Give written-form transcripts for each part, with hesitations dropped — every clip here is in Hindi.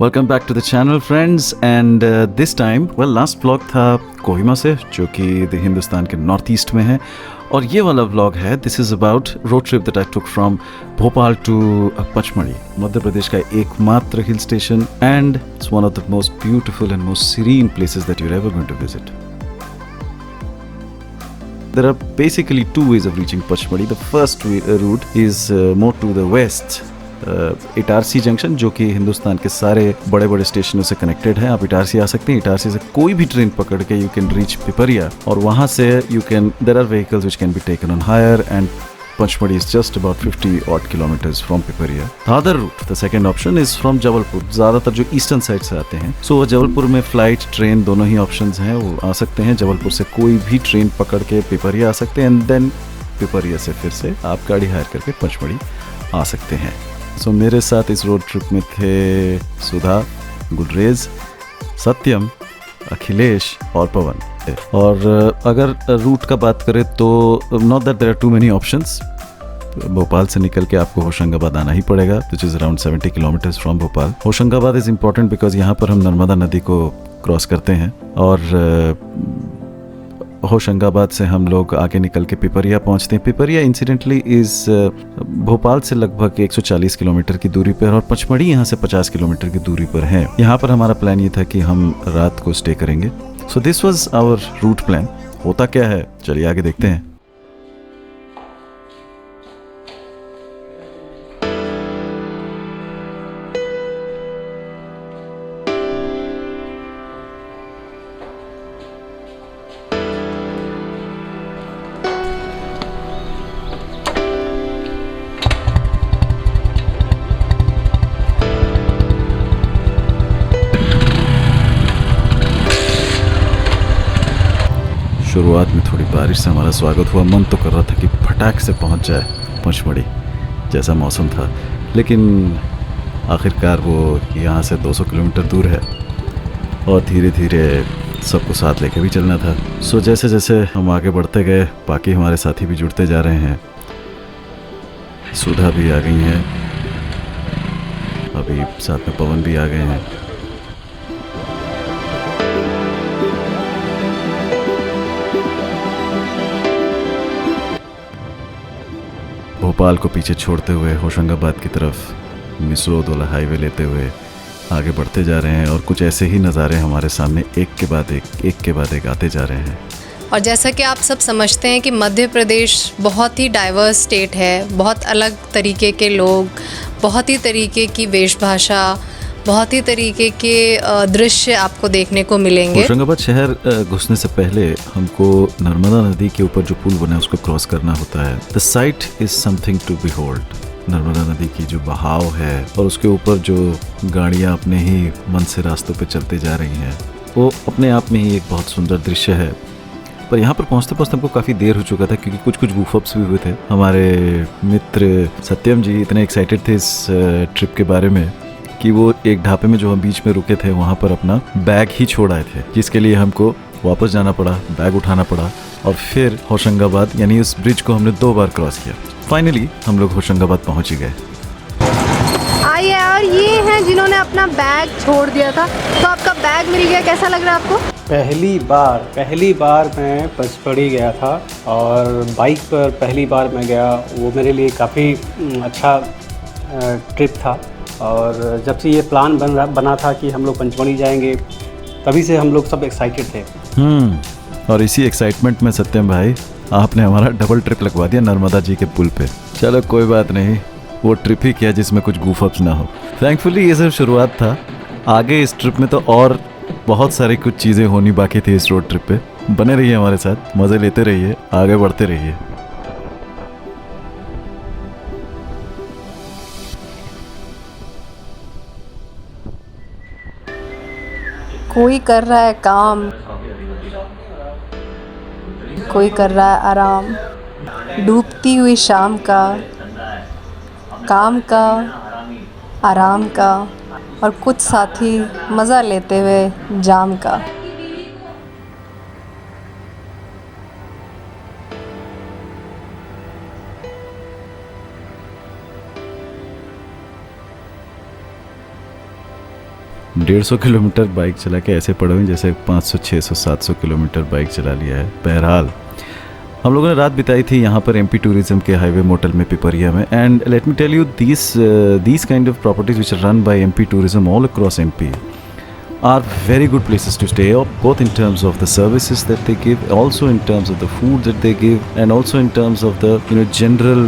Welcome back to the channel friends and this time last vlog था कोहिमा से, जो कि हिंदुस्तान के नॉर्थ ईस्ट में है, और ये वाला व्लॉग है this is about road trip that I took from Bhopal to Pachmarhi, Madhya Pradesh का एकमात्र hill station and it's one of the most beautiful and most serene places that you are ever going to visit. There are basically two ways of reaching Pachmadi. The first route is more to the west. Itarsi junction, जो कि हिंदुस्तान के सारे बड़े बड़े स्टेशनों से कनेक्टेड है. आप इटारसी आ सकते हैं. इटारसी से कोई भी ट्रेन पकड़ के यू कैन रीच पिपरिया, और वहाँ से you can there are vehicles which can be taken on hire and Pachmadi is just about 50 odd kilometers from Piparia. The other route, the second option is from Jabalpur. ज़्यादातर जो ईस्टर्न साइड से आते हैं, सो जबलपुर में फ्लाइट, ट्रेन दोनों ही ऑप्शंस हैं, वो आ सकते हैं. जबलपुर से कोई भी ट्रेन पकड़ के पिपरिया आ सकते हैं एंड देन पिपरिया से फिर से आप गाड़ी हायर करके पचमढ़ी आ सकते हैं. सो मेरे साथ इस रोड ट्रिप में थे सुधा, गुलरेज, सत्यम, अखिलेश और पवन. और अगर रूट का बात करें तो not that there are too many options. Bhopal से निकल के आपको होशंगाबाद आना ही पड़ेगा, which is around 70 kilometres from Bhopal. Hoshangabad is important because यहाँ पर हम नर्मदा नदी को क्रॉस करते हैं, और होशंगाबाद से हम लोग आगे निकल के पिपरिया पहुँचते हैं. पिपरिया इंसिडेंटली इज़ भोपाल से लगभग 140 किलोमीटर की दूरी पर, और पचमढ़ी यहाँ से 50 किलोमीटर की दूरी पर है. यहाँ पर हमारा प्लान ये था कि हम रात को स्टे करेंगे. So this was our route plan. होता क्या है, चलिए आगे देखते हैं. शुरुआत में थोड़ी बारिश से हमारा स्वागत हुआ. मन तो कर रहा था कि फटाक से पहुंच जाए पचमढ़ी, जैसा मौसम था, लेकिन आखिरकार वो यहाँ से 200 किलोमीटर दूर है और धीरे धीरे सबको साथ लेके भी चलना था. सो जैसे जैसे हम आगे बढ़ते गए, बाकी हमारे साथी भी जुड़ते जा रहे हैं. सुधा भी आ गई हैं, अभी साथ में पवन भी आ गए हैं. भोपाल को पीछे छोड़ते हुए होशंगाबाद की तरफ मिसरोद वाला हाईवे लेते हुए आगे बढ़ते जा रहे हैं, और कुछ ऐसे ही नज़ारे हमारे सामने एक के बाद एक आते जा रहे हैं. और जैसा कि आप सब समझते हैं कि मध्य प्रदेश बहुत ही डाइवर्स स्टेट है. बहुत अलग तरीके के लोग, बहुत ही तरीके की वेशभाषा, बहुत ही तरीके के दृश्य आपको देखने को मिलेंगे. होशंगाबाद शहर घुसने से पहले हमको नर्मदा नदी के ऊपर जो पुल बना है उसको क्रॉस करना होता है. The site is something to behold. Narmada नदी की जो बहाव है और उसके ऊपर जो गाड़ियाँ अपने ही मन से रास्तों पे चलते जा रही हैं, वो अपने आप में ही एक बहुत सुंदर दृश्य है. पर यहाँ पर पहुँचते पहुँचते हमको काफ़ी देर हो चुका था, क्योंकि कुछ गूफअप्स भी हुए थे. हमारे मित्र सत्यम जी इतने एक्साइटेड थे इस ट्रिप के बारे में कि वो एक ढाबे में जो हम बीच में रुके थे वहाँ पर अपना बैग ही छोड़ आए थे, जिसके लिए हमको वापस जाना पड़ा, बैग उठाना पड़ा, और फिर होशंगाबाद यानी उस ब्रिज को हमने 2 बार क्रॉस किया. फाइनली हम लोग होशंगाबाद पहुँच ही गए. आइए, और ये हैं जिन्होंने अपना बैग छोड़ दिया था. तो आपका बैग मिल गया, कैसा लग रहा है आपको? पहली बार मैं पचमढ़ी गया था, और बाइक पर पहली बार मैं गया. वो मेरे लिए काफ़ी अच्छा ट्रिप था. और जब से ये प्लान बना था कि हम लोग पचमढ़ी जाएंगे, तभी से हम लोग सब एक्साइटेड थे. और इसी एक्साइटमेंट में सत्यम भाई आपने हमारा डबल ट्रिप लगवा दिया नर्मदा जी के पुल पे. चलो कोई बात नहीं, वो ट्रिप ही किया जिसमें कुछ गूफअप्स ना हो. थैंकफुली ये सिर्फ शुरुआत था. आगे इस ट्रिप में तो और बहुत सारी कुछ चीज़ें होनी बाकी थी इस रोड ट्रिप पे. बने रहिए हमारे साथ, मज़े लेते रहिए, आगे बढ़ते रहिए. कोई कर रहा है काम, कोई कर रहा है आराम. डूबती हुई शाम का, काम का, आराम का, और कुछ साथी मज़ा लेते हुए जाम का. 150 किलोमीटर बाइक चला के ऐसे पड़े हुए जैसे 500, 600, 700 किलोमीटर बाइक चला लिया है। बहरहाल हम लोगों ने रात बिताई थी यहाँ पर एमपी टूरिज्म के हाईवे मोटल में पिपरिया में। And let me tell you these kind of properties which are run by MP tourism all across MP are very good places to stay up, both in terms of the services that they give, also in terms of the food that they give, and also in terms of the general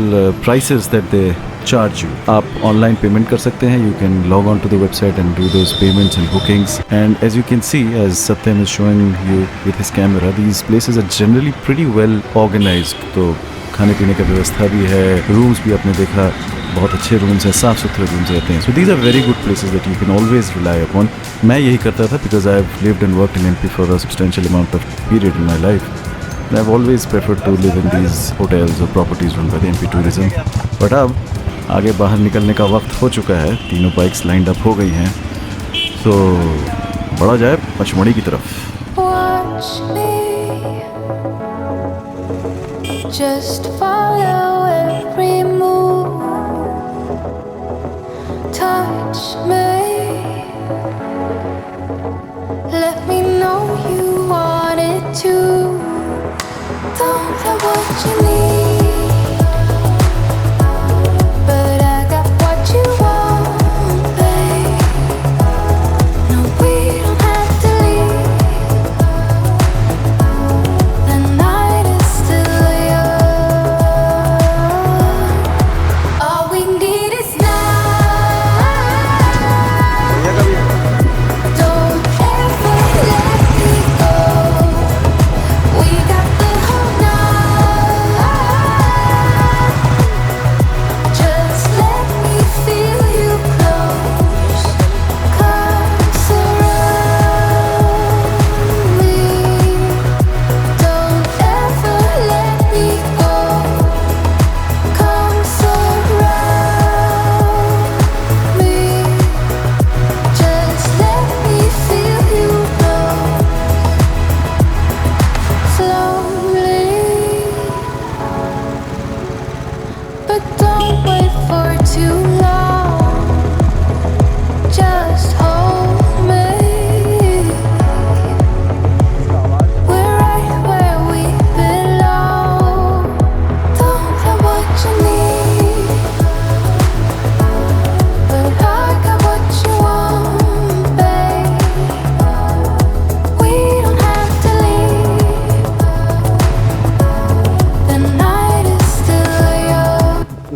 prices that they charge you. आप online payment कर सकते हैं. You can log on to the website and do those payments and bookings. And as you can see, as Satyam is showing you with his camera, these places are generally pretty well organized. तो खाने पीने का व्यवस्था भी है, रूम्स भी आपने देखा बहुत अच्छे रूम्स हैं, साफ़ सुथरे रूम्स रहते हैं. So these are very good places that you can always rely upon. मैं यही करता था because I have lived and worked in MP for a substantial amount of period in my life. I have always preferred to live in these hotels और properties run by the MP tourism. But अब आगे बाहर निकलने का वक्त हो चुका है. तीनों बाइक्स लाइंड अप हो गई हैं. सो बढ़ा जाए पचमढ़ी की तरफ. Just follow every move, touch me, let me know you want it too. Don't have what you need, but I got what you want, babe. No, we don't have to leave. The night is still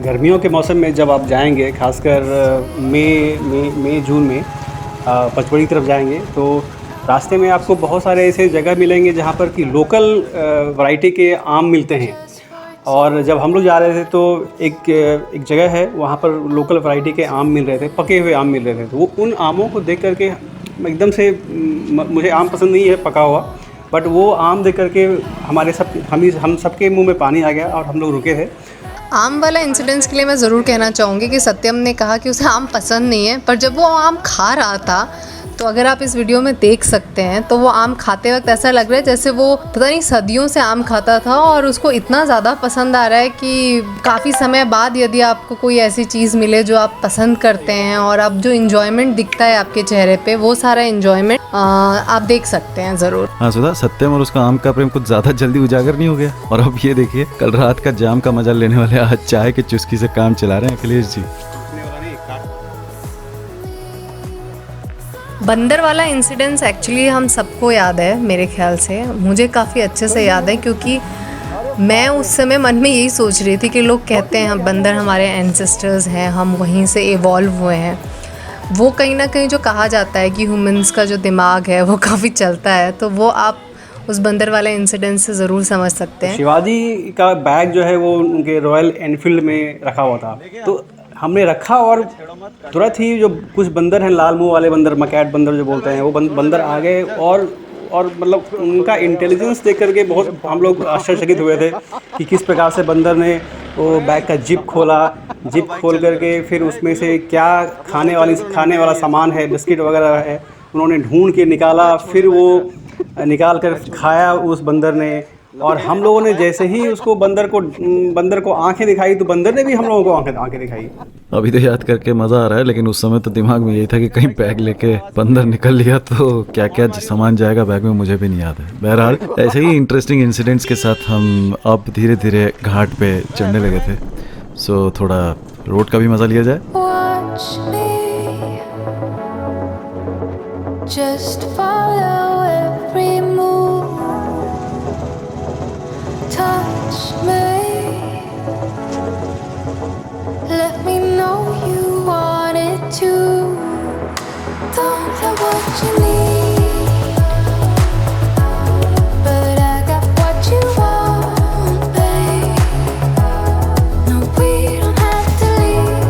गर्मियों के मौसम में जब आप जाएंगे, खासकर मई जून में पचमढ़ी तरफ जाएंगे, तो रास्ते में आपको बहुत सारे ऐसे जगह मिलेंगे जहाँ पर कि लोकल वैरायटी के आम मिलते हैं. और जब हम लोग जा रहे थे तो एक जगह है, वहाँ पर लोकल वैरायटी के आम मिल रहे थे, पके हुए आम मिल रहे थे. तो वो उन आमों को देख करके एकदम से, मुझे आम पसंद नहीं है पका हुआ, बट वो आम देख करके हम सबके मुंह में पानी आ गया और हम लोग रुके थे. आम वाला इंसिडेंट्स के लिए मैं ज़रूर कहना चाहूँगी कि सत्यम ने कहा कि उसे आम पसंद नहीं है, पर जब वो आम खा रहा था, तो अगर आप इस वीडियो में देख सकते हैं, तो वो आम खाते वक्त ऐसा लग रहा है जैसे वो पता नहीं सदियों से आम खाता था और उसको इतना ज़्यादा पसंद आ रहा है कि काफ़ी समय बाद यदि आपको कोई ऐसी चीज़ मिले जो आप पसंद करते हैं और अब जो इन्जॉयमेंट दिखता है आपके चेहरे पे, वो सारा इन्जॉयमेंट आप देख सकते हैं ज़रूर. हाँ सुधा, सत्यम और उसका आम का प्रेम कुछ ज़्यादा जल्दी उजागर नहीं हो गया? और अब ये देखिए, कल रात का जाम का मजा लेने वाले आज चाय की चुस्की से काम चला रहे हैं अखिलेश जी. बंदर वाला इंसिडेंस एक्चुअली हम सबको याद है, मेरे ख्याल से मुझे काफ़ी अच्छे से याद है, क्योंकि मैं उस समय मन में यही सोच रही थी कि लोग कहते हैं हम बंदर हमारे एंसेस्टर्स हैं, हम वहीं से इवॉल्व हुए हैं. वो कहीं ना कहीं जो कहा जाता है कि ह्यूमंस का जो दिमाग है वो काफ़ी चलता है, तो वो आप उस बंदर वाले इंसिडेंट से ज़रूर समझ सकते हैं. शिवाजी का बैग जो है वो उनके रॉयल एनफील्ड में रखा हुआ था, तो हमने रखा और तुरंत ही जो कुछ बंदर हैं, लाल मुंह वाले बंदर, मकैट बंदर जो बोलते हैं, वो बंदर आ गए और मतलब उनका इंटेलिजेंस देख करके बहुत हम लोग आश्चर्यचकित हुए थे कि किस प्रकार से बंदर ने वो बैग का जिप खोल करके फिर उसमें से क्या खाने वाला सामान है, बिस्किट वगैरह है, उन्होंने ढूंढ के निकाला, फिर वो निकाल कर खाया उस बंदर ने. और हम लोगों ने जैसे ही उसको बंदर को आंखें दिखाई तो बंदर ने भी हम लोगों को आंखें दिखाई। अभी तो याद करके मज़ा आ रहा है, लेकिन उस समय तो दिमाग में यही था कि कहीं बैग लेके बंदर निकल लिया तो क्या क्या सामान जाएगा बैग में, मुझे भी नहीं याद है। बहरहाल ऐसे ही इंटरेस्टिंग इंसिडेंट्स के साथ हम अब धीरे धीरे घाट पे चढ़ने लगे थे, सो थोड़ा रोड का भी मज़ा लिया जाए। Watch me, just follow every move. Touch me, let me know you want it too. Don't have what you need, but I got what you want, babe. No, we don't have to leave.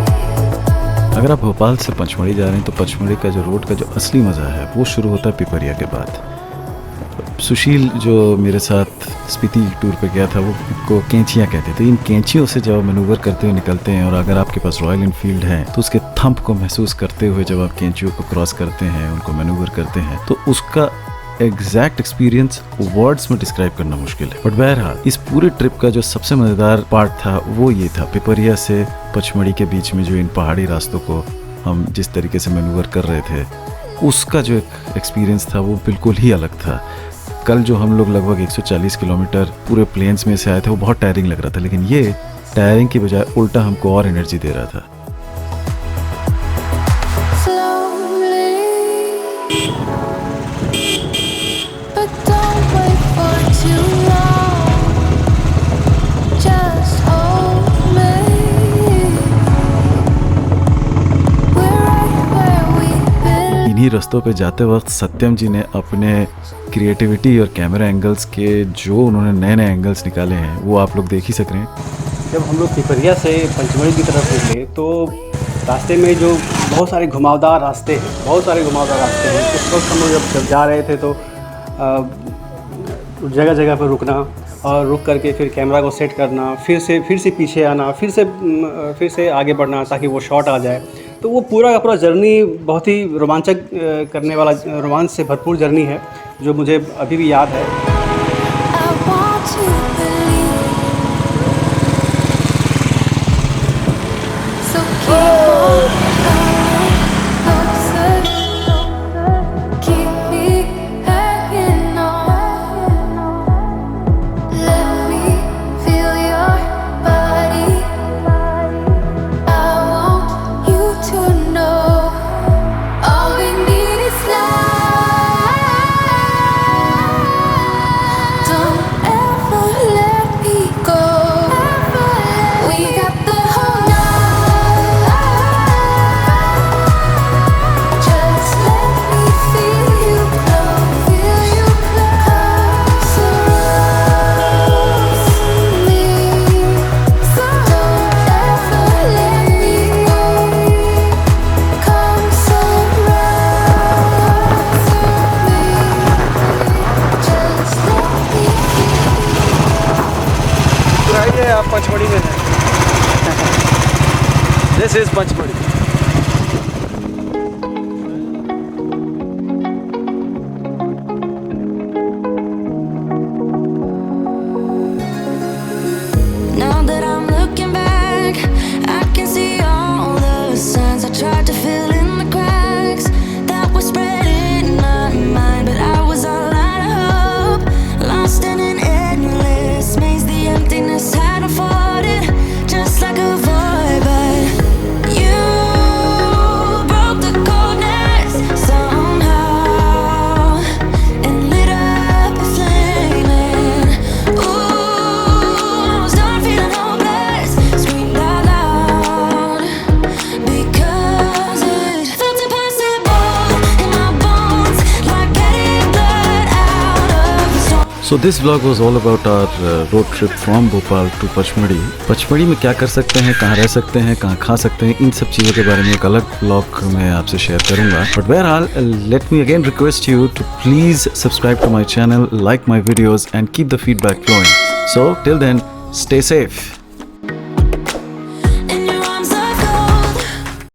अगर आप भोपाल से पचमढ़ी जा रहे हैं तो पचमढ़ी का जो रोड का जो असली मज़ा है वो शुरू होता है पिपरिया के बाद। सुशील जो मेरे साथ स्पीति टूर पे गया था वो को कैंचियाँ कहते थे। इन कैंचियों से जब मैनूवर करते हुए निकलते हैं और अगर आपके पास रॉयल इनफील्ड है तो उसके थंप को महसूस करते हुए जब आप कैंचियों को क्रॉस करते हैं, उनको मैनूवर करते हैं, तो उसका एग्जैक्ट एक्सपीरियंस वर्ड्स में डिस्क्राइब करना मुश्किल है। बट बहरहाल इस पूरे ट्रिप का जो सबसे मज़ेदार पार्ट था वो ये था, पिपरिया से पचमढ़ी के बीच में जो इन पहाड़ी रास्तों को हम जिस तरीके से मैनूवर कर रहे थे, उसका जो एक एक्सपीरियंस था वो बिल्कुल ही अलग था। कल जो हम लोग लगभग 140 किलोमीटर पूरे प्लेन्स में से आए थे वो बहुत टायरिंग लग रहा था, लेकिन ये टायरिंग की बजाय उल्टा हमको और एनर्जी दे रहा था। But don't wait for too long. Just hold me. We're right where we've been. इन्हीं रास्तों पे जाते वक्त सत्यम जी ने अपने क्रिएटिविटी और कैमरा एंगल्स के जो उन्होंने नए नए एंगल्स निकाले हैं वो आप लोग देख ही सक रहे हैं। जब हम लोग पिपरिया से पंचमढ़ी की तरफ निकले तो रास्ते में जो बहुत सारे घुमावदार रास्ते हैं, उस वक्त हम लोग जब जा रहे थे तो जगह जगह पर रुकना और रुक करके फिर कैमरा को सेट करना, फिर से पीछे आना, फिर से आगे बढ़ना ताकि वो शॉट आ जाए। तो वो पूरा का पूरा जर्नी बहुत ही रोमांचक करने वाला, रोमांच से भरपूर जर्नी है जो मुझे अभी भी याद है। I want to believe. So keep on coming closer. Keep me hanging on. Let me feel your body. I want you to know all we need is love. Don't ever let me go. We got the whole night. Just let me feel you close, close me. So don't ever let me go. Come so close me. Just let me आइए आप पचमढ़ी में हैं। This is Pachmarhi. Now that I'm looking back, I can see all the signs I tried to fill in the cracks that were spread in my mind, but I was all out of hope, lost in an endless maze. The emptiness had unfolded just like a void, but you broke the coldness somehow and lit up a flame. And ooh, I was done feeling hopeless, screamed out loud because it felt impossible in my bones, like getting blood out of the storm. So this vlog was all about our road trip from Bhopal to Pachmarhi. Pachmarhi में क्या कर सकते हैं, कहाँ रह सकते हैं, कहाँ खा सकते हैं, इन सब चीज़ों के बारे में एक अलग vlog मैं आपसे शेयर करूँगा। But बहरहाल let me again request you to please subscribe to my channel, like my videos and keep the feedback flowing. So till then, stay safe.